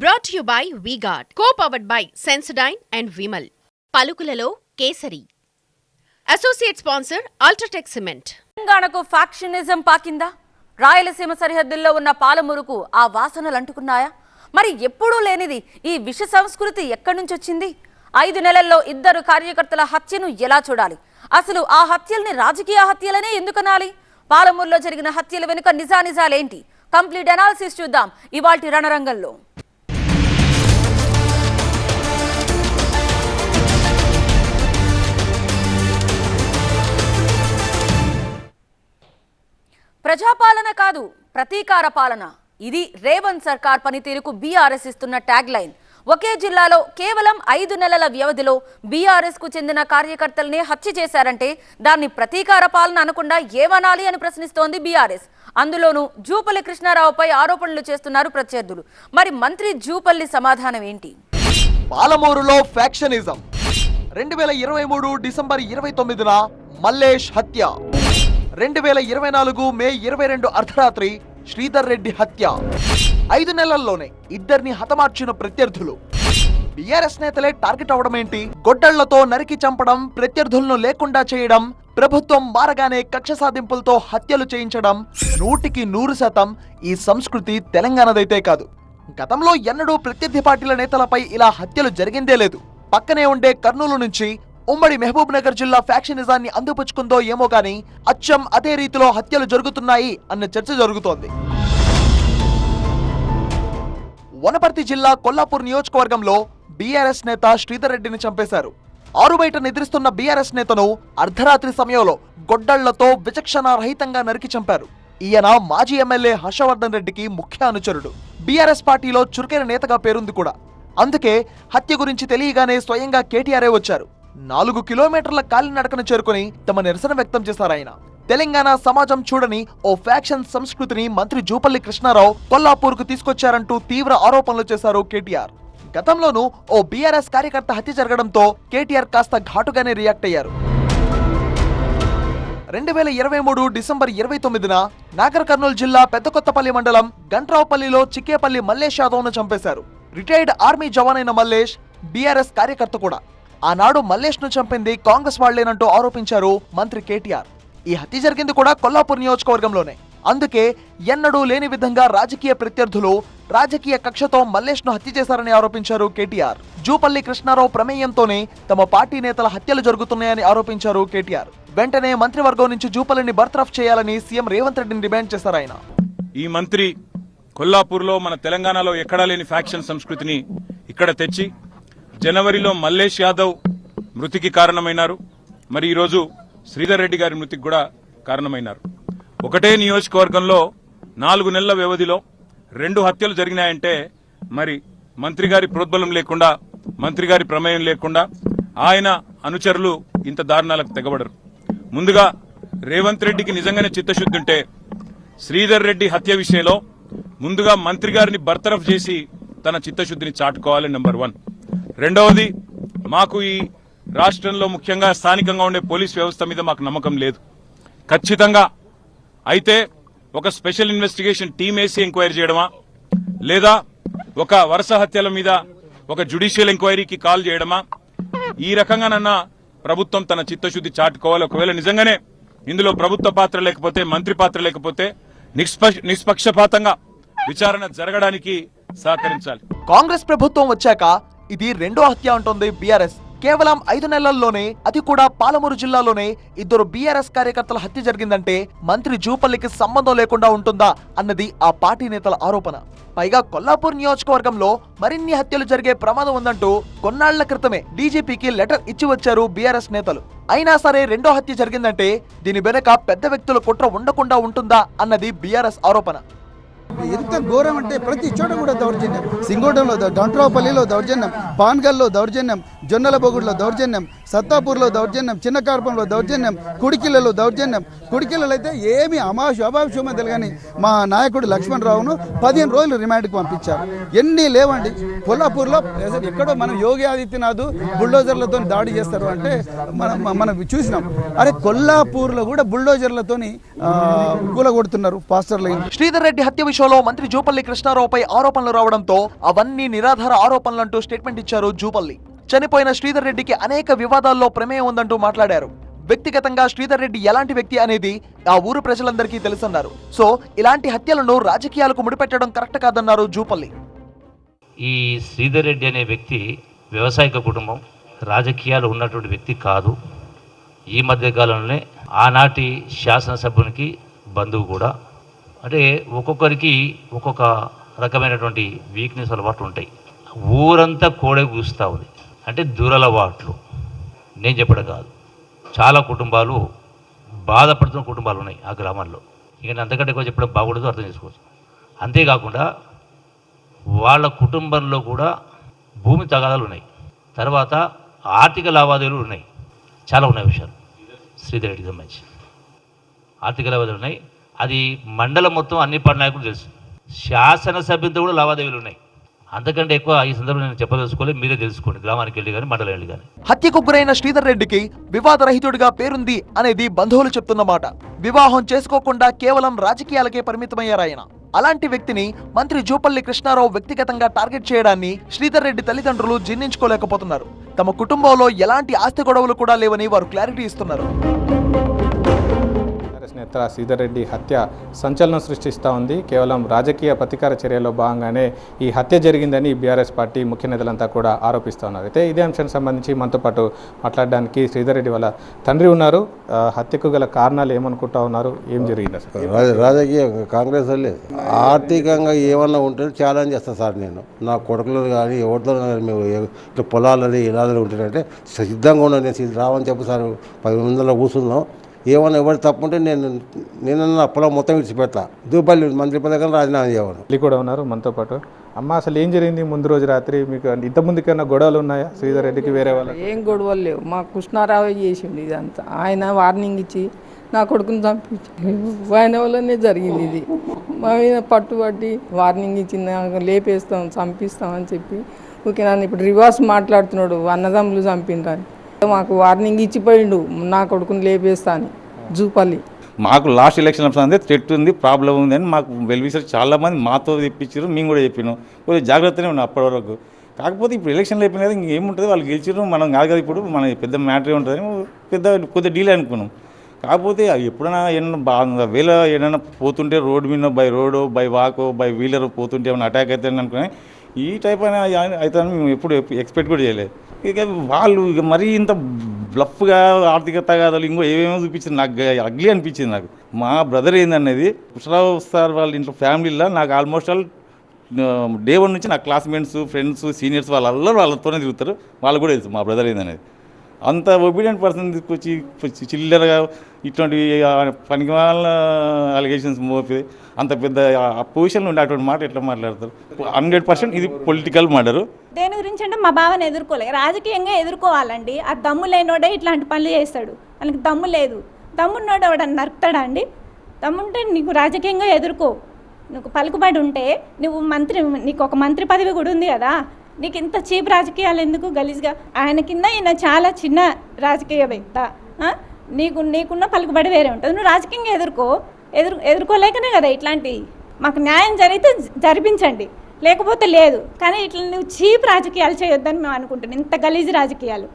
Brought to you by V-Guard, co-powered by Sensodyne and Vimal. పలుకులలో Kesari. Associate sponsor UltraTech cement. తెలంగాణకు factionism పాకిందా? రాయలసీమ సరిహద్దుల్లో ఉన్న పాలమూరుకు ఆ వాసనలు అంటుకున్నాయా? మరి ఎప్పుడూ లేనిది ఈ విష సంస్కృతి ఎక్కడి నుంచి వచ్చింది? 5 నెలల్లో 2 కార్యకర్తల హత్యను ఎలా చూడాలి? అసలు ఆ హత్యల్ని రాజకీయ హత్యలనే ఎందుకనాలి? పాలమూరులో జరిగిన హత్యల వెనుక నిజాలేంటి? కంప్లీట్ అనాలిసిస్ చూద్దాం ఇవాల్టి రణరంగంలో. ప్రజాపాలన కాదు, ప్రతీకార పాలన. ఇది రేవంత్ సర్కార్ పనితీరుకు బీఆర్ఎస్ ఇస్తున్న ట్యాగ్ లైన్. ఒకే జిల్లాలో కేవలం 5 నెలల వ్యవధిలో బీఆర్ఎస్ కు చెందిన కార్యకర్తల్ని హత్య చేశారంటే దాన్ని ప్రతీకార పాలన అనకుండా ఏమనాలి అని ప్రశ్నిస్తోంది బీఆర్ఎస్. అందులోనూ జూపల్లి కృష్ణారావుపై ఆరోపణలు చేస్తున్నారు ప్రత్యర్థులు. మరి మంత్రి జూపల్లి సమాధానం ఏంటి? పాలమూరులో ఫ్యాక్షనిజం. 2023 డిసెంబర్ 29న మల్లేష్ హత్య. 2024 మే 22 అర్ధరాత్రి శ్రీధర్ రెడ్డి హత్య. 5 నెలల్లోనే 2ని హతమార్చిన ప్రత్యర్థులు. బీఆర్ఎస్ నేతలే టార్గెట్ అవడం ఏంటి? గొడ్డళ్లతో నరికి చంపడం, ప్రత్యర్థులను లేకుండా చేయడం, ప్రభుత్వం మారగానే కక్ష సాధింపులతో హత్యలు చేయించడం 100% ఈ సంస్కృతి తెలంగాణదైతే కాదు. గతంలో ఎన్నడూ ప్రత్యర్థి పార్టీల నేతలపై ఇలా హత్యలు జరిగిందే లేదు. పక్కనే ఉండే కర్నూలు నుంచి ఉమ్మడి మహబూబ్ నగర్ జిల్లా ఫ్యాక్షనిజాన్ని అందిపుచ్చుకుందో ఏమో గానీ అచ్చం అదే రీతిలో హత్యలు జరుగుతున్నాయి అన్న చర్చ జరుగుతోంది. వనపర్తి జిల్లా కొల్లాపూర్ నియోజకవర్గంలో బీఆర్ఎస్ నేత శ్రీధర్ రెడ్డిని చంపేశారు. ఆరుబయట నిద్రిస్తున్న బీఆర్ఎస్ నేతను అర్ధరాత్రి సమయంలో గొడ్డళ్లతో విచక్షణారహితంగా నరికి చంపారు. ఈయన మాజీ ఎమ్మెల్యే హర్షవర్ధన్ రెడ్డికి ముఖ్య అనుచరుడు. బీఆర్ఎస్ పార్టీలో చురుకైన నేతగా పేరుంది కూడా. అందుకే హత్య గురించి తెలియగానే స్వయంగా కేటీఆరే వచ్చారు. 4 కిలోమీటర్ల కాలినడకన చేరుకుని తమ నిరసన వ్యక్తం చేశారాయన. తెలంగాణ సమాజం చూడని ఓ ఫ్యాక్షన్ సంస్కృతిని మంత్రి జూపల్లి కృష్ణారావు కొల్లాపూర్కు తీసుకొచ్చారంటూ తీవ్ర ఆరోపణలు చేశారు కేటీఆర్. గతంలోనూ ఓ బీఆర్ఎస్ కార్యకర్త హత్య జరగడంతో కేటీఆర్ కాస్త ఘాటుగానే రియాక్ట్ అయ్యారు. 2023 డిసెంబర్ 29న నాగర్ కర్నూలు జిల్లా పెద్దకొత్తపల్లి మండలం గంట్రావుపల్లిలో చిక్కేపల్లి మల్లేష్ యాదవ్ను చంపేశారు. రిటైర్డ్ ఆర్మీ జవాన్ అయిన మల్లేష్ బీఆర్ఎస్ కార్యకర్త కూడా. ఆనాడు మల్లేష్ ను చంపింది కాంగ్రెస్ వాళ్లేనంటూ ఆరోపించారు మంత్రి కేటీఆర్. ఈ హత్య జరిగింది కూడా కొల్లాపూర్ నియోజకవర్గంలోనే. అందుకే ఎన్నడూ లేని విధంగా రాజకీయ ప్రత్యర్థులు రాజకీయ కక్షతో మల్లేష్ ను హత్య చేశారని ఆరోపించారు కేటీఆర్. జూపల్లి కృష్ణారావు ప్రమేయంతోనే తమ పార్టీ నేతల హత్యలు జరుగుతున్నాయని ఆరోపించారు కేటీఆర్. వెంటనే మంత్రివర్గం నుంచి జూపల్లిని బర్తరఫ్ చేయాలని సీఎం రేవంత్ రెడ్డిని డిమాండ్ చేశారు ఆయన. ఈ మంత్రి కొల్లాపూర్లో మన తెలంగాణలో ఎక్కడా లేని ఫ్యాక్షన్ సంస్కృతిని ఇక్కడ తెచ్చి జనవరిలో మల్లేష్ యాదవ్ మృతికి కారణమైనారు. మరి ఈరోజు శ్రీధర్ రెడ్డి గారి మృతికి కూడా కారణమైనారు. ఒకటే నియోజకవర్గంలో 4 నెలల వ్యవధిలో 2 హత్యలు జరిగినాయంటే మరి మంత్రి గారి ప్రోద్బలం లేకుండా, మంత్రి గారి ప్రమేయం లేకుండా ఆయన అనుచరులు ఇంత దారుణాలకు తెగబడరు. ముందుగా రేవంత్ రెడ్డికి నిజంగానే చిత్తశుద్ధి ఉంటే శ్రీధర్ రెడ్డి హత్య విషయంలో ముందుగా మంత్రి గారిని బర్తరఫ్ చేసి తన చిత్తశుద్ధిని చాటుకోవాలి. నెంబర్ 1. రెండవది, మాకు ఈ రాష్ట్రంలో ముఖ్యంగా స్థానికంగా ఉండే పోలీస్ వ్యవస్థ మీద మాకు నమ్మకం లేదు. ఖచ్చితంగా అయితే ఒక స్పెషల్ ఇన్వెస్టిగేషన్ టీమ్ వేసి ఎంక్వైరీ చేయడమా, లేదా ఒక వరుస హత్యల మీద ఒక జ్యుడిషియల్ ఎంక్వైరీకి కాల్ చేయడమా, ఈ రకంగానన్నా ప్రభుత్వం తన చిత్తశుద్ధి చాటుకోవాలి. ఒకవేళ నిజంగానే ఇందులో ప్రభుత్వ పాత్ర లేకపోతే, మంత్రి పాత్ర లేకపోతే నిష్పక్షపాతంగా విచారణ జరగడానికి సహకరించాలి. కాంగ్రెస్ ప్రభుత్వం వచ్చాక ఇది 2వ హత్య అంటోంది బీఆర్ఎస్. కేవలం 5 నెలల్లోనే, అది కూడా పాలమూరు జిల్లాలోనే 2 బీఆర్ఎస్ కార్యకర్తల హత్య జరిగిందంటే మంత్రి జూపల్లికి సంబంధం లేకుండా ఉంటుందా అన్నది ఆ పార్టీ నేతల ఆరోపణ. పైగా కొల్లాపూర్ నియోజకవర్గంలో మరిన్ని హత్యలు జరిగే ప్రమాదం ఉందంటూ కొన్నాళ్ల క్రితమే డీజీపీకి లెటర్ ఇచ్చి వచ్చారు బీఆర్ఎస్ నేతలు. అయినా సరే 2వ హత్య జరిగిందంటే దీని వెనక పెద్ద వ్యక్తుల కుట్ర ఉండకుండా ఉంటుందా అన్నది బీఆర్ఎస్ ఆరోపణ. ఎంత ఘోరం అంటే ప్రతి చోట కూడా దౌర్జన్యం. సింగోటంలో, గంట్రావుపల్లిలో దౌర్జన్యం, పాన్గల్లో దౌర్జన్యం, జొన్నలబొగుడులో దౌర్జన్యం, సత్తాపూర్లో దౌర్జన్యం, చిన్నకార్పంలో దౌర్జన్యం, కుడికిళ్ళలో దౌర్జన్యం. కుడికిళ్ళలో అయితే ఏమి అభావిషమో తెలియని మా నాయకుడు లక్ష్మణరావును 15 రోజులు రిమాండ్కి పంపించారు. ఎన్ని లేవండి. కొల్లాపూర్లో ఎక్కడో మనం యోగి ఆదిత్యనాథ్ బుల్డోజర్లతో దాడి చేస్తారు అంటే మనం చూసినాం. అరే కొల్లాపూర్లో కూడా బుల్డోజర్లతోని కూలగొడుతున్నారు పాస్టర్లు. శ్రీధర్ రెడ్డి హత్య విషయంలో మంత్రి జూపల్లి కృష్ణారావుపై ఆరోపణలు రావడంతో అవన్నీ నిరాధార ఆరోపణలంటూ స్టేట్మెంట్ ఇచ్చారు జూపల్లి. చనిపోయిన శ్రీధర్ రెడ్డికి అనేక వివాదాల్లో ప్రమేయం ఉందంటూ మాట్లాడారు. వ్యక్తిగతంగా శ్రీధర్ రెడ్డి ఎలాంటి వ్యక్తి అనేది ఆ ఊరు ప్రజలందరికీ తెలుసన్నారు. సో ఇలాంటి హత్యలను రాజకీయాలకు ముడిపెట్టడం కరెక్ట్ కాదన్నారు జూపల్లి. ఈ శ్రీధర్ రెడ్డి అనే వ్యక్తి వ్యవసాయక కుటుంబం, రాజకీయాలు ఉన్నటువంటి వ్యక్తి కాదు. ఈ మధ్య కాలంలోనే ఆనాటి శాసనసభ్యునికి బంధువు కూడా. అంటే ఒక్కొక్కరికి ఒక్కొక్క రకమైనటువంటి వీక్నెస్ అలవాట్లు ఉంటాయి. ఊరంతా కోడే కూస్తూ ఉంది. అంటే దురలవాట్లు నేను చెప్పడం కాదు, చాలా కుటుంబాలు బాధపడుతున్న కుటుంబాలు ఉన్నాయి ఆ గ్రామాల్లో. ఇక నేను అంతకంటే ఎక్కువ చెప్పడం బాగుండదు, అర్థం చేసుకోవచ్చు. అంతేకాకుండా వాళ్ళ కుటుంబంలో కూడా భూమి తగాదాలు ఉన్నాయి, తర్వాత ఆర్థిక లావాదేవీలు ఉన్నాయి, చాలా ఉన్నాయి విషయాలు. శ్రీధర్ రెడ్డికి సంబంధించి ఆర్థిక లావాదేవీలు ఉన్నాయి. అది మండలం మొత్తం అన్ని పార్టీ నాయకులు తెలుసు. శాసనసభ్యులతో కూడా లావాదేవీలు ఉన్నాయి. అంతకంటే ఎక్కువ ఈ సందర్భంలో నేను చెప్పదలుచుకోలేదు, మీరే తెలుసుకోండి, గ్రామానికి వెళ్ళి కానీ మండలం వెళ్ళి కానీ. హత్యకు గురైన శ్రీధర్ రెడ్డికి వివాదరహితుడిగా పేరుంది అనేది బంధువులు చెప్తున్న మాట. వివాహం చేసుకోకుండా కేవలం రాజకీయాలకే పరిమితమయ్యారాయన. అలాంటి వ్యక్తిని మంత్రి జూపల్లి కృష్ణారావు వ్యక్తిగతంగా టార్గెట్ చేయడాన్ని శ్రీధర్ రెడ్డి తల్లిదండ్రులు జీర్ణించుకోలేకపోతున్నారు. తమ కుటుంబంలో ఎలాంటి ఆస్తి గొడవలు కూడా లేవని వారు క్లారిటీ ఇస్తున్నారు. నేత శ్రీధర్ రెడ్డి హత్య సంచలనం సృష్టిస్తూ ఉంది. కేవలం రాజకీయ ప్రతీకార చర్యలో భాగంగానే ఈ హత్య జరిగిందని బీఆర్ఎస్ పార్టీ ముఖ్య నేతలంతా కూడా ఆరోపిస్తూ ఉన్నారు. అయితే ఇదే అంశానికి సంబంధించి మనతో పాటు మాట్లాడడానికి శ్రీధర్ రెడ్డి వాళ్ళ తండ్రి ఉన్నారు. హత్యకు గల కారణాలు ఏమనుకుంటా ఉన్నారు, ఏం జరిగింది అసలు? రాజకీయ కాంగ్రెస్ వాళ్ళే ఆర్థికంగా ఏమన్నా ఉంటే ఛాలెంజ్ చేస్తాను సార్. నేను నా కొడుకులు కానీ ఎవరితో మేము ఇట్లా పొలాలని ఇలాలని ఉంటుందంటే సిద్ధంగా ఉన్నాను. నేను రావని చెప్పు సార్, 10 మందిలో కూర్చున్నాం. ఏమన్నా ఎవరు తప్పుంటే నేను నా పొలం మొత్తం విడిచిపెట్టా. దూపల్లి మంత్రి పదవి రాజీనామా చేయను. వాళ్ళు కూడా ఉన్నారు మనతో పాటు. అమ్మ, అసలు ఏం జరిగింది ముందు రోజు రాత్రి? మీకు ఇంతకుముందుకన్నా గొడవలు ఉన్నాయా శ్రీధర్ రెడ్డికి వేరే వాళ్ళు? ఏం గొడవలు లేవు. మా కృష్ణారావు చేసిండు ఇదంతా. ఆయన వార్నింగ్ ఇచ్చి నా కొడుకుని చంపించి ఆయన వల్లనే జరిగింది ఇది. మా మీద పట్టుబట్టి వార్నింగ్ ఇచ్చి లేపేస్తాం, చంపిస్తామని చెప్పి ఓకే నన్ను ఇప్పుడు రివర్స్ మాట్లాడుతున్నాడు. అన్నదమ్ములు చంపిండ్రని మాకు వార్నింగ్ ఇచ్చిపోయిండు, నా కొడుకుని లేపేస్తా అని జూపల్లి. మాకు లాస్ట్ ఎలక్షన్ అంటే థ్రెట్ ఉంది, ప్రాబ్లం ఉంది అని మాకు వెల్విషర్ చాలామంది మాతో తెప్పించారు, మేము కూడా చెప్పినాం. కొద్దిగా జాగ్రత్తనే ఉన్నాం అప్పటి వరకు. కాకపోతే ఇప్పుడు ఎలక్షన్లు అయిపోయిన కదా ఇంకేముంటుంది, వాళ్ళు గెలిచారు, మనం కాదు కదా ఇప్పుడు మన పెద్ద మ్యాటరే ఉంటుంది, కొద్దిగా డీల్ అనుకున్నాం. కాకపోతే ఎప్పుడైనా ఏమన్నా బాగా వేళ ఏదైనా పోతుంటే రోడ్డు మీద బై రోడ్ బై వాకో బై వీలర్ పోతుంటే ఏమైనా అటాక్ అవుతుంది అనుకుని ఈ టైప్ అయినా అయితే మేము ఎప్పుడు ఎక్స్పెక్ట్ కూడా చేయలేదు. ఇక వాళ్ళు ఇక మరీ ఇంత బ్లఫ్గా ఆర్థిక తగాదాలు ఇంకో ఏమేమో చూపించింది. నాకు అగ్లీ అనిపించింది. నాకు మా బ్రదర్ ఏందనేది కృష్ణరావు సార్ వాళ్ళ ఇంట్లో ఫ్యామిలీలో నాకు ఆల్మోస్ట్ ఆల్ డే 1 నుంచి నా క్లాస్మేట్స్, ఫ్రెండ్స్, సీనియర్స్ వాళ్ళందరూ వాళ్ళతోనే తిరుగుతారు. వాళ్ళు కూడా తెలుసు మా బ్రదర్ ఏందనేది. అంత ఒబీడియంట్ పర్సన్ తీసుకొచ్చి చిల్లరగా ఇటువంటి పనికి వాళ్ళ అలిగేషన్స్ మోపి అంత పెద్ద పొజిషన్లో ఉండే అటువంటి మాట ఎట్లా మాట్లాడతారు? 100% ఇది పొలిటికల్ మర్డరు. దేని గురించి అంటే మా బావని ఎదుర్కోలే, రాజకీయంగా ఎదుర్కోవాలండి. ఆ దమ్ము లేనోడే ఇట్లాంటి పనులు చేస్తాడు. వాళ్ళకి దమ్ము లేదు. దమ్మున్నోడు ఎవడన్నా నరుకుతాడా అండి? దమ్ముంటే నీకు రాజకీయంగా ఎదుర్కో. నీకు పలుకుబడి ఉంటే నువ్వు నీకు ఒక మంత్రి పదవి కూడా ఉంది కదా, నీకు ఇంత చీప్ రాజకీయాలు ఎందుకు గలీజ్గా? ఆయన కింద ఈయన చాలా చిన్న రాజకీయవేత్త. నీకున్న పలుకుబడి వేరే ఉంటుంది. నువ్వు రాజకీయంగా ఎదుర్కోలేకనే కదా ఇట్లాంటి. మాకు న్యాయం జరిగితే జరిపించండి, లేకపోతే లేదు. కానీ ఇట్లా నువ్వు చీప్ రాజకీయాలు చేయొద్దని మేము అనుకుంటున్నాం, ఇంత గలీజ్ రాజకీయాలు.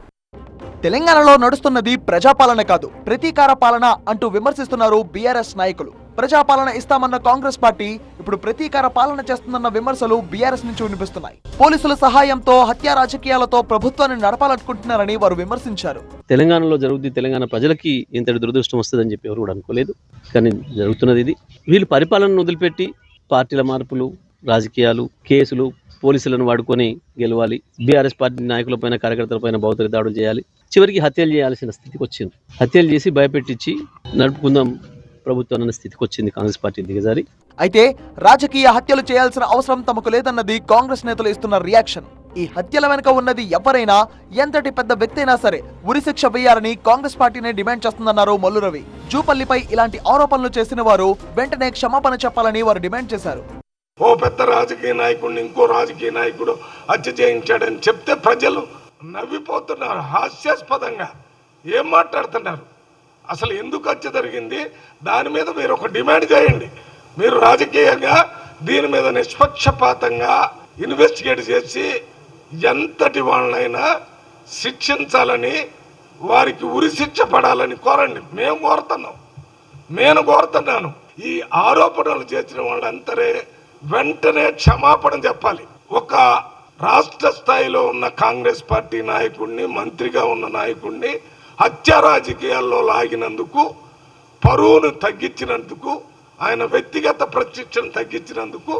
తెలంగాణలో నడుస్తున్నది ప్రజాపాలన కాదు, ప్రతీకార పాలన అంటూ విమర్శిస్తున్నారు బీఆర్ఎస్ నాయకులు. ప్రజాపాలన ఇస్తామన్న కాంగ్రెస్ పార్టీ ఇప్పుడు ప్రతీకార పాలన చేస్తుందన్న విమర్శలు బీఆర్ఎస్ నుంచి వినిపిస్తున్నాయి. పోలీసుల సహాయంతో హత్యా రాజకీయాలతో ప్రభుత్వాన్ని నడపాలనుకుంటున్నారని వారు విమర్శించారు. తెలంగాణలో జరుగుతుంది, తెలంగాణ ప్రజలకి ఇంతటి దురదృష్టం వస్తుందని చెప్పి ఎవరు కూడా అనుకోలేదు. కానీ జరుగుతున్నది ఇది. వీళ్ళు పరిపాలనను వదిలిపెట్టి పార్టీల మార్పులు, రాజకీయాలు, కేసులు, పోలీసులను వాడుకొని గెలవాలి, బీఆర్ఎస్ పార్టీ నాయకులపైన, కార్యకర్తలపైన భౌతిక దాడులు చేయాలి, చివరికి హత్యలు చేయాల్సిన స్థితికి వచ్చింది. హత్యలు చేసి భయపెట్టించి నడుపుకుందాం ప్రభుత్వం అన్న స్థితికి వచ్చింది కాంగ్రెస్ పార్టీ దిగజారి. అయితే రాజకీయ హత్యలు చేయాల్సిన అవసరం తమకు లేదన్నది కాంగ్రెస్ నేతలు ఇస్తున్న రియాక్షన్. ఈ హత్యల వెనుక ఉన్నది ఎవరైనా, ఎంతటి పెద్ద వ్యక్తి అయినా సరే ఉరిశిక్ష వేయాలని కాంగ్రెస్ పార్టీనే డిమాండ్ చేస్తుందన్నారు మల్లు రవి. జూపల్లిపై ఇలాంటి ఆరోపణలు చేసిన వారు వెంటనే క్షమాపణ చెప్పాలని వారు డిమాండ్ చేశారు. ఓ పెద్ద రాజకీయ నాయకుడిని ఇంకో రాజకీయ నాయకుడు హత్య చేయించాడని చెప్తే ప్రజలు నవ్విపోతున్నారు హాస్యాస్పదంగా. ఏం మాట్లాడుతున్నారు? అసలు ఎందుకు హత్య జరిగింది దాని మీద మీరు ఒక డిమాండ్ చేయండి. మీరు రాజకీయంగా దీని మీద నిష్పక్షపాతంగా ఇన్వెస్టిగేట్ చేసి ఎంతటి వాళ్ళైనా శిక్షించాలని, వారికి ఉరిశిక్ష పడాలని కోరండి. నేను కోరుతున్నాను. ఈ ఆరోపణలు చేసిన వాళ్ళంతరే వెంటనే క్షమాపణ చెప్పాలి. ఒక రాష్ట్ర స్థాయిలో ఉన్న కాంగ్రెస్ పార్టీ నాయకుడిని, మంత్రిగా ఉన్న నాయకుడిని హత్య రాజకీయాల్లో లాగినందుకు, పరువును తగ్గించినందుకు, ఆయన వ్యక్తిగత ప్రతిష్టను తగ్గించినందుకు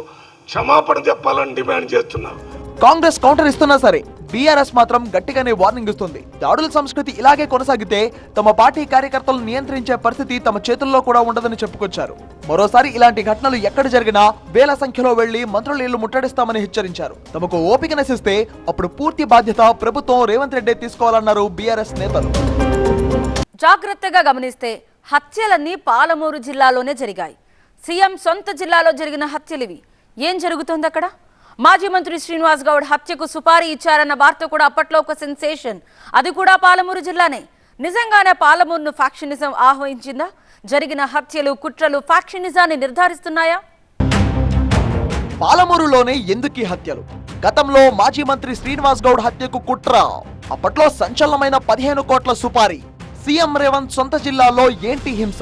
క్షమాపణ చెప్పాలని డిమాండ్ చేస్తున్నారు. కాంగ్రెస్ కౌంటర్ ఇస్తున్నా సరే బీఆర్ఎస్ మాత్రం గట్టిగానే వార్నింగ్ ఇస్తుంది. దాడుల సంస్కృతి ఇలాగే కొనసాగితే తమ పార్టీ కార్యకర్తలను నియంత్రించే పరిస్థితి తమ చేతుల్లో కూడా ఉండదని చెప్పుకొచ్చారు. మరోసారి ఇలాంటి ఘటనలు ఎక్కడ జరిగినా వేల సంఖ్యలో వెళ్లి మంత్రుల ఇళ్లు ముట్టడిస్తామని హెచ్చరించారు. తమకు ఓపిక నశిస్తే అప్పుడు పూర్తి బాధ్యత ప్రభుత్వం రేవంత్ రెడ్డి తీసుకోవాలన్నారు బీఆర్ఎస్ నేతలు. జాగ్రత్తగా గమనిస్తే హత్యలన్నీ పాలమూరు జిల్లాలోనే జరిగాయి. సీఎం సొంత జిల్లాలో జరిగిన హత్యలివి. ఏం జరుగుతోంది అక్కడ? మాజీ మంత్రి శ్రీనివాస్ గౌడ్ హత్యకు సుపారీ ఇచ్చారన్న వార్త కూడా అప్పట్లో ఒక సెన్సేషన్. అది కూడా పాలమూరు జిల్లానే. నిజంగానే పాలమూరును ఫ్యాక్షనిజం ఆహ్వానించిందా? జరిగిన హత్యలు, కుట్రలు ఫ్యాక్షనిజాన్ని నిర్ధారిస్తున్నాయా? పాలమూరులోనే ఎందుకీ హత్యలు? గతంలో మాజీ మంత్రి శ్రీనివాస్ గౌడ్ హత్యకు కుట్ర. అప్పట్లో సంచలనమైన 15 కోట్ల సుపారీ. సీఎం రేవంత్ సొంత జిల్లాలో ఏంటి హింస?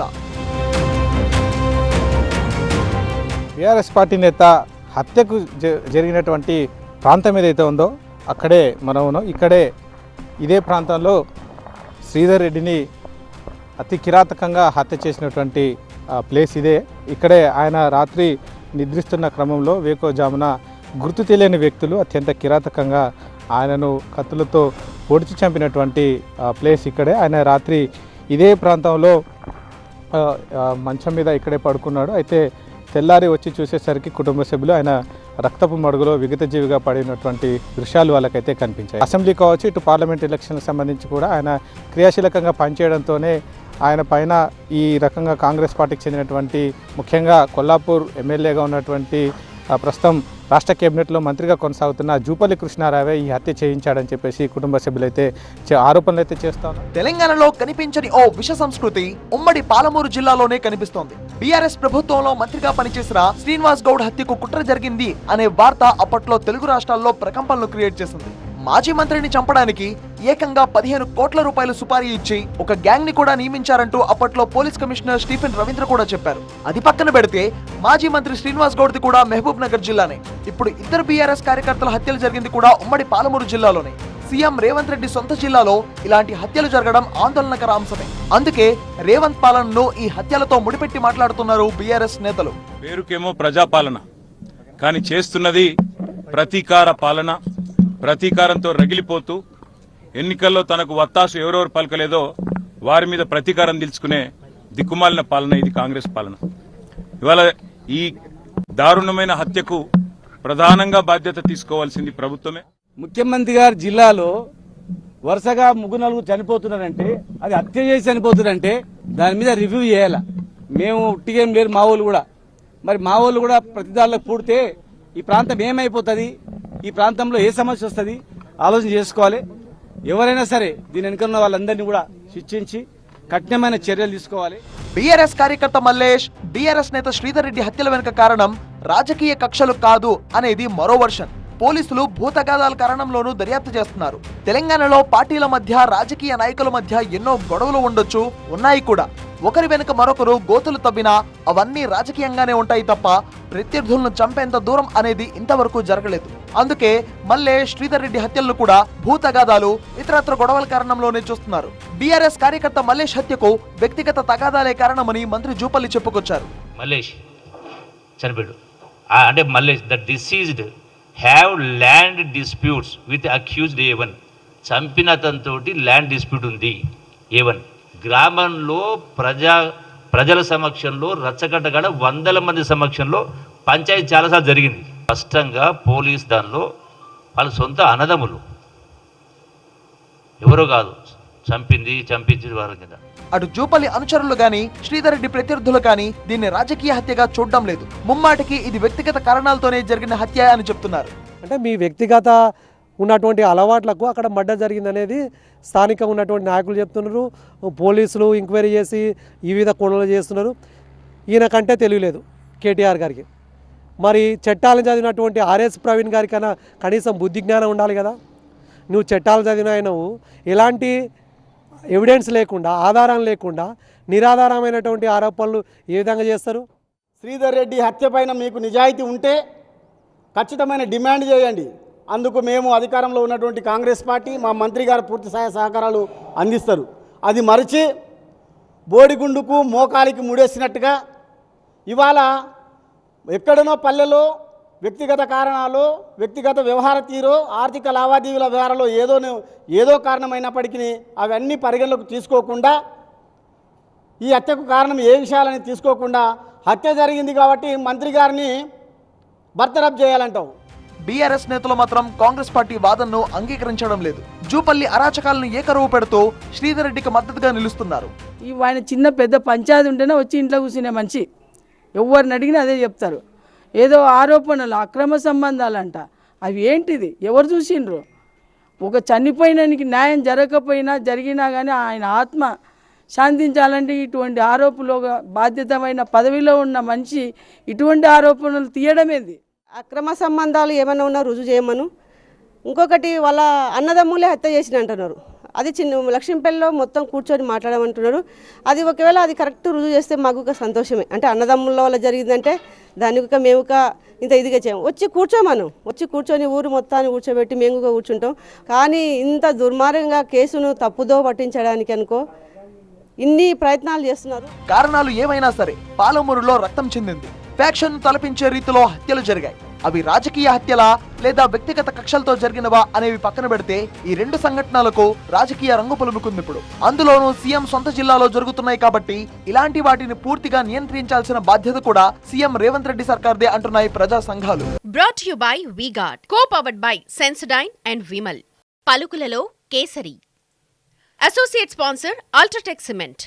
బీఆర్ఎస్ పార్టీ నేత హత్యకు జరిగినటువంటి ప్రాంతం ఏదైతే ఉందో అక్కడే మనం ఉన్నాం. ఇక్కడే ఇదే ప్రాంతంలో శ్రీధర్ రెడ్డిని అతి కిరాతకంగా హత్య చేసినటువంటి ప్లేస్ ఇదే. ఇక్కడే ఆయన రాత్రి నిద్రిస్తున్న క్రమంలో వేకోజామున గుర్తు తెలియని వ్యక్తులు అత్యంత కిరాతకంగా ఆయనను కత్తులతో పొడిచి చంపినటువంటి ప్లేస్ ఇక్కడే. ఆయన రాత్రి ఇదే ప్రాంతంలో మంచం మీద ఇక్కడే పడుకున్నాడు. అయితే తెల్లారి వచ్చి చూసేసరికి కుటుంబ సభ్యులు ఆయన రక్తపు మడుగులో విగతజీవిగా పడినటువంటి దృశ్యాలు వాళ్ళకైతే కనిపించాయి. అసెంబ్లీ కావచ్చు, ఇటు పార్లమెంట్ ఎలక్షన్లకు సంబంధించి కూడా ఆయన క్రియాశీలకంగా పనిచేయడంతోనే ఆయన పైన ఈ రకంగా కాంగ్రెస్ పార్టీకి చెందినటువంటి, ముఖ్యంగా కొల్లాపూర్ ఎమ్మెల్యేగా ఉన్నటువంటి ప్రస్తుతం రాష్ట్ర కేబినెట్లో మంత్రిగా కొనసాగుతున్న జూపల్లి కృష్ణారావే ఈ హత్య చేయించాడని చెప్పేసి కుటుంబ సభ్యులైతే ఆరోపణలు అయితే చేస్తారు. తెలంగాణలో కనిపించని ఓ విష సంస్కృతి ఉమ్మడి పాలమూరు జిల్లాలోనే కనిపిస్తోంది. బీఆర్ఎస్ ప్రభుత్వంలో మంత్రిగా పనిచేసిన శ్రీనివాస్ గౌడ్ హత్యకు కుట్ర జరిగింది అనే వార్త అప్పట్లో తెలుగు రాష్ట్రాల్లో ప్రకంపనలు క్రియేట్ చేసింది. మాజీ మంత్రిని చంపడానికి ఏకంగా 15 కోట్ల రూపాయలు సుపారీ ఇచ్చి ఒక గ్యాంగ్ ని కూడా నియమించారంటూ అప్పట్లో పోలీస్ కమిషనర్ స్టీఫెన్ రవీంద్ర కూడా చెప్పారు. అది పక్కన పెడితే మాజీ మంత్రి శ్రీనివాస్ గౌడ్ది కూడా మహబూబ్ నగర్ జిల్లానే. ఇప్పుడు ఇద్దరు బీఆర్ఎస్ కార్యకర్తల హత్యలు జరిగింది కూడా ఉమ్మడి పాలమూరు జిల్లాలోనే. సీఎం రేవంత్ రెడ్డి సొంత జిల్లాలో ఇలాంటి హత్యలు జరగడం ఆందోళనకర అంశమే. అందుకే రేవంత్ పాలనను ఈ హత్యలతో ముడిపెట్టి మాట్లాడుతున్నారు బీఆర్ఎస్ నేతలు. పేరుకేమో ప్రజాపాలన, కానీ చేస్తున్నది ప్రతీకార పాలన. ప్రతీకారంతో రగిలిపోతూ ఎన్నికల్లో తనకు వత్తాసు ఎవరెవరు పలకలేదో వారి మీద ప్రతీకారం తీర్చుకునే దిక్కుమాలిన పాలన ఇది కాంగ్రెస్ పాలన. ఇవాళ ఈ దారుణమైన హత్యకు ప్రధానంగా బాధ్యత తీసుకోవాల్సింది ప్రభుత్వమే. ముఖ్యమంత్రి గారి జిల్లాలో వరుసగా 3-4 చనిపోతున్నారంటే, అది హత్య చేసి చనిపోతున్నారంటే దాని మీద రివ్యూ చేయాలి. మేము ఉట్టిగేం లేరు, మా వాళ్ళు కూడా. మరి మా వాళ్ళు కూడా ప్రతి దానిలో పూడితే ఈ ప్రాంతం ఏమైపోతుంది, ఈ ప్రాంతంలో ఏ సమస్య వస్తుంది ఆలోచన చేసుకోవాలి. ఎవరైనా సరే దీని వెనుకన్న వాళ్ళందరినీ కూడా శిక్షించి కఠినమైన చర్యలు తీసుకోవాలి. బీఆర్ఎస్ కార్యకర్త మల్లేష్, బీఆర్ఎస్ నేత శ్రీధర్ రెడ్డి హత్యల వెనుక కారణం రాజకీయ కక్షలు కాదు అనేది మరో వర్షన్. పోలీసులు భూతగాదాల కారణంలోనూ దర్యాప్తు చేస్తున్నారు. తెలంగాణలో పార్టీల మధ్య, రాజకీయ నాయకుల మధ్య ఎన్నో గొడవలు ఉండొచ్చు, ఉన్నాయి కూడా. ఒకరి వెనుక మరొకరు గోతులు తవ్వినా అవన్నీ రాజకీయంగానే ఉంటాయి తప్ప ప్రత్యర్థులను చంపేంత దూరం అనేది ఇంతవరకు జరగలేదు. అందుకే మల్లేష్, శ్రీధర్ రెడ్డి హత్యలను కూడా భూతగాదాలు, ఇతరత్ర గొడవల కారణంలోనే చూస్తున్నారు. బీఆర్ఎస్ కార్యకర్త మల్లేష్ హత్యకు వ్యక్తిగత తగాదాలే కారణమని మంత్రి జూపల్లి చెప్పుకొచ్చారు. మల్లేష్ చనిపోయాడు అంటే Mallesh the diseased have land disputes with accused A1. చంపిన అతనితోటి ల్యాండ్ డిస్ప్యూట్ ఉంది. A1 గ్రామంలో ప్రజల సమక్షంలో రచ్చగడ్డగడ 100 మంది సమక్షంలో పంచాయతీ చాలాసార్లు జరిగింది. స్పష్టంగా పోలీస్ దానిలో వాళ్ళ సొంత అన్నదమ్ములు, ఎవరో కాదు, చంపించింది వారి కింద. అటు జూపల్లి అనుచరులు గాని శ్రీధర్ రెడ్డి ప్రత్యర్థులు కానీ దీన్ని రాజకీయ హత్యగా చూడడం లేదు. ముమ్మాటికి ఇది వ్యక్తిగత కారణాలతోనే జరిగిన హత్య అని చెప్తున్నారు. అంటే మీ వ్యక్తిగత ఉన్నటువంటి అలవాట్లకు అక్కడ మర్డర్ జరిగిందనేది స్థానికంగా ఉన్నటువంటి నాయకులు చెప్తున్నారు. పోలీసులు ఎంక్వైరీ చేసి వివిధ కోణాలు చేస్తున్నారు. ఈయన కంటే తెలియలేదు కేటీఆర్ గారికి. మరి చట్టాలను చదివినటువంటి ఆర్ఎస్ ప్రవీణ్ గారి కన్నా కనీసం బుద్ధి జ్ఞానం ఉండాలి కదా. నువ్వు చట్టాలు చదివిన ఆయనవు ఎలాంటి ఎవిడెన్స్ లేకుండా, ఆధారం లేకుండా నిరాధారమైనటువంటి ఆరోపణలు ఏ విధంగా చేస్తారు? శ్రీధర్ రెడ్డి హత్య పైన మీకు నిజాయితీ ఉంటే ఖచ్చితమైన డిమాండ్ చేయండి. అందుకు మేము అధికారంలో ఉన్నటువంటి కాంగ్రెస్ పార్టీ, మా మంత్రి గారు పూర్తి సహాయ సహకారాలు అందిస్తారు. అది మరిచి బోడిగుండుకు మోకాలికి ముడేసినట్టుగా ఇవాళ ఎక్కడనో పల్లెలో వ్యక్తిగత కారణాలు, వ్యక్తిగత వ్యవహార తీరు, ఆర్థిక లావాదేవీల వ్యవహారంలో ఏదో కారణమైనప్పటికీ అవన్నీ పరిగణలోకి తీసుకోకుండా, ఈ హత్యకు కారణం ఏ విషయాలని తీసుకోకుండా హత్య జరిగింది కాబట్టి మంత్రి గారిని బర్తరఫ్ చేయాలంటావు. బీఆర్ఎస్ నేతలు మాత్రం కాంగ్రెస్ పార్టీ వాదనను అంగీకరించడం లేదు. జూపల్లి అరాచకాలను ఏకరువు పెడుతూ శ్రీధర్ రెడ్డికి మద్దతుగా నిలుస్తున్నారు. ఆయన చిన్న పెద్ద పంచాయతీ ఉంటేనే వచ్చి ఇంట్లో కూర్చునే మనిషి. ఎవరిని అడిగినా అదే చెప్తారు. ఏదో ఆరోపణలు, అక్రమ సంబంధాలంట. అవి ఏంటిది? ఎవరు చూసిండ్రు? ఒక చనిపోయినానికి న్యాయం జరగకపోయినా జరిగినా కానీ ఆయన ఆత్మ శాంతించాలంటే ఇటువంటి ఆరోపణలు, బాధ్యతమైన పదవిలో ఉన్న మనిషి ఇటువంటి ఆరోపణలు తీయడమేది. అక్రమ సంబంధాలు ఏమైనా ఉన్నా రుజువు చేయమను. ఇంకొకటి వాళ్ళ అన్నదమ్ములే హత్య చేసిన అంటున్నారు. అది లక్ష్మీపల్లిలో మొత్తం కూర్చొని మాట్లాడమంటున్నారు. అది ఒకవేళ అది కరెక్ట్ రుజువు చేస్తే మాకు ఒక సంతోషమే. అంటే అన్నదమ్ముల వల్ల జరిగిందంటే దానికి మేము ఇంత ఇదిగా చేయము. వచ్చి కూర్చోమను, వచ్చి కూర్చొని ఊరు మొత్తాన్ని కూర్చోబెట్టి మేము కూర్చుంటాం. కానీ ఇంత దుర్మార్గంగా కేసును తప్పుదో పట్టించడానికి అనుకో ఇన్ని ప్రయత్నాలు చేస్తున్నారు. కారణాలు ఏమైనా సరే పాలమూరులో రక్తం చెందింది. ఫ్యాక్షన్ తలపించే రీతిలో హత్యలు జరిగాయి. అవి రాజకీయ హత్యలా లేదా వ్యక్తిగత కక్షలతో జరిగినవా అనేవి పక్కన పెడితే ఈ రెండు సంఘటనలకు రాజకీయ రంగు పులుముకుంది. ఇప్పుడు అందులోనూ సీఎం సొంత జిల్లాలో జరుగుతున్నాయి కాబట్టి ఇలాంటి వాటిని పూర్తిగా నియంత్రించాల్సిన బాధ్యత కూడా సీఎం రేవంత్ రెడ్డి సర్కార్దే అంటున్నాయి ప్రజా సంఘాలు. Brought you by V-Guard, co-powered by Sensodyne and Vimal. పలుకులలో Kesari. Associate sponsor UltraTech cement.